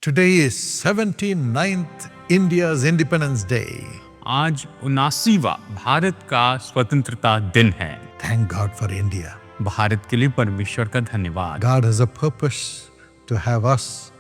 Today is 79th India's Independence Day. आज 79वां भारत का स्वतंत्रता दिन है। Thank God for India. Bharat के लिए परमेश्वर का धन्यवाद। God has a purpose to have us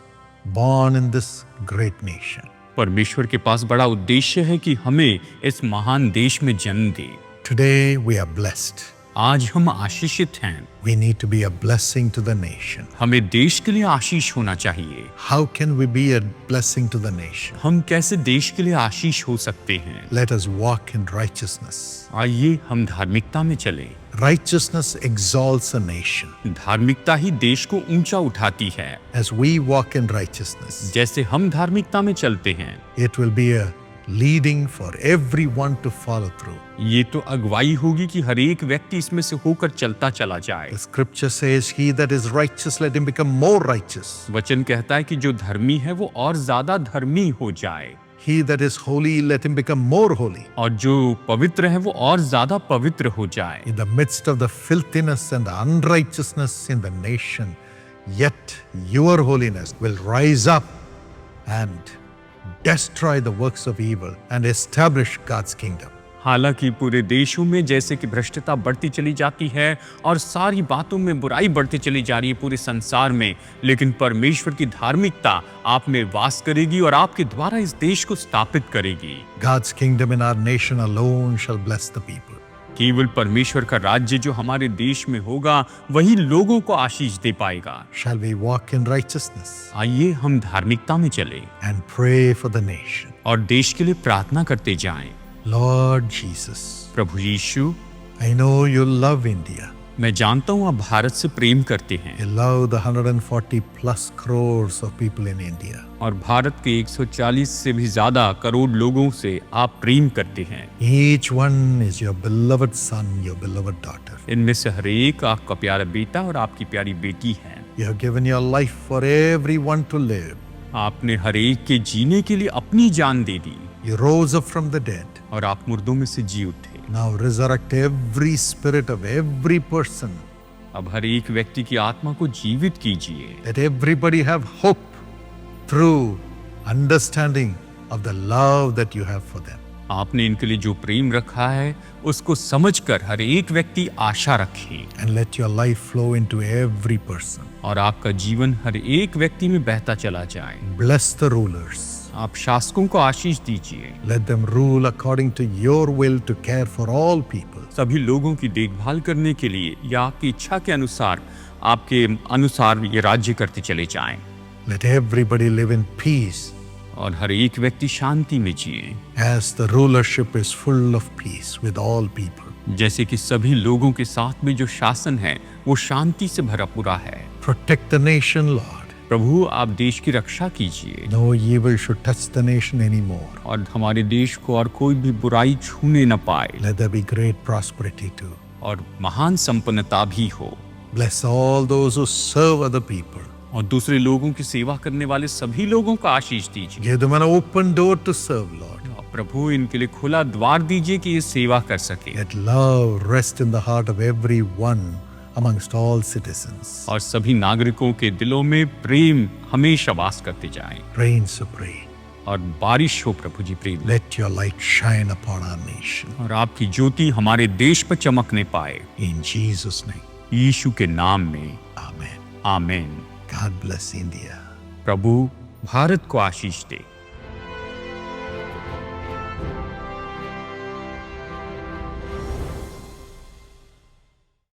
born in this great nation. परमेश्वर के पास बड़ा उद्देश्य है कि हमें इस महान देश में जन्म दे। Today we are blessed. आज हम आशीषित हैं। We need to be a blessing to the nation. हमें देश के लिए आशीष होना चाहिए। How can we be a blessing to the nation? हम कैसे देश के लिए आशीष हो सकते हैं? Let us walk in righteousness. आइए हम धार्मिकता में चलें। Righteousness exalts a nation. धार्मिकता ही देश को ऊंचा उठाती है। As we walk in righteousness, जैसे हम धार्मिकता में चलते हैं, it will be a leading for everyone to follow through. ये तो अगुवाई होगी कि हर एक व्यक्ति इसमें से होकर चलता चला जाए। The scripture says, he that is righteous, let him become more righteous. वचन कहता है कि जो धर्मी है वो और ज्यादा धर्मी हो जाए, He that is holy, let him become more holy. और जो पवित्र है वो और ज्यादा पवित्र हो जाए। In the midst of the filthiness and the unrighteousness in the nation, yet your holiness will rise up and destroy the works of evil and establish God's kingdom. हालांकि पूरे देशों में जैसे कि भ्रष्टता बढ़ती चली जाती है और सारी बातों में बुराई बढ़ती चली जा रही है पूरे संसार में, लेकिन परमेश्वर की धार्मिकता आप में वास करेगी और आपके द्वारा इस देश को स्थापित करेगी। God's kingdom in our nation alone shall bless the people. केवल परमेश्वर का राज्य जो हमारे देश में होगा वही लोगों को आशीष दे पाएगा। Shall we walk in righteousness आइए हम धार्मिकता में चले and pray for the nation? और देश के लिए प्रार्थना करते जाएं। Lord Jesus, Prabhu Yeshu, I know you love India. मैं जानता हूँ आप भारत से प्रेम करते हैं You love the 140 plus crores of people in India. और भारत के 140 से भी ज्यादा करोड़ लोगों से आप प्रेम करते हैं। Each one is your beloved son, your beloved daughter. इनमें से हर एक आपका प्यारा बेटा और आपकी प्यारी बेटी है। You have given your life for everyone to live. आपने हर एक के जीने के लिए अपनी जान दे दी You rose up from the dead. और आप मुर्दों में से जी उठे। Now resurrect every spirit of every person. अब हर एक व्यक्ति की आत्मा को जीवित कीजिए। Let everybody have hope through understanding of the love that you have for them. आपने इनके लिए जो प्रेम रखा है उसको समझकर हर एक व्यक्ति आशा रखे And let your life flow into every person. और आपका जीवन हर एक व्यक्ति में बहता चला जाए। Bless the rulers. आप शासकों को आशीष दीजिए। Let them rule according to your will to care for all people. सभी लोगों की देखभाल करने के लिए या आपकी इच्छा के अनुसार आपके अनुसार ये राज्य करते चले जाएं। Let everybody live in peace. और हर एक व्यक्ति शांति में जिए। As the rulership is full of peace with all people. जैसे कि सभी लोगों के साथ में जो शासन है वो शांति से भरा पूरा है। Protect the nation, Lord. प्रभु आप देश की रक्षा कीजिए No evil should touch the nation anymore. और हमारे देश को और कोई भी बुराई छूने न पाए Let there be great prosperity too. और महान संपन्नता भी हो। Bless all those who serve other people. और दूसरे लोगों की सेवा करने वाले सभी लोगों को आशीष दीजिए। Give them an open door to serve, Lord. और प्रभु इनके लिए खुला द्वार दीजिए कि ये सेवा कर सके। Let love rest in the heart of everyone amongst all citizens. और सभी नागरिकों के दिलों में प्रेम हमेशा वास करते जाए। Reign supreme. और बारिश हो प्रभु जी प्रेम। Let your light shine upon our nation. और आपकी ज्योति हमारे देश पर चमकने पाए। In Jesus' name. यीशु के नाम में Amen. आमीन। God bless India. प्रभु भारत को आशीष दे।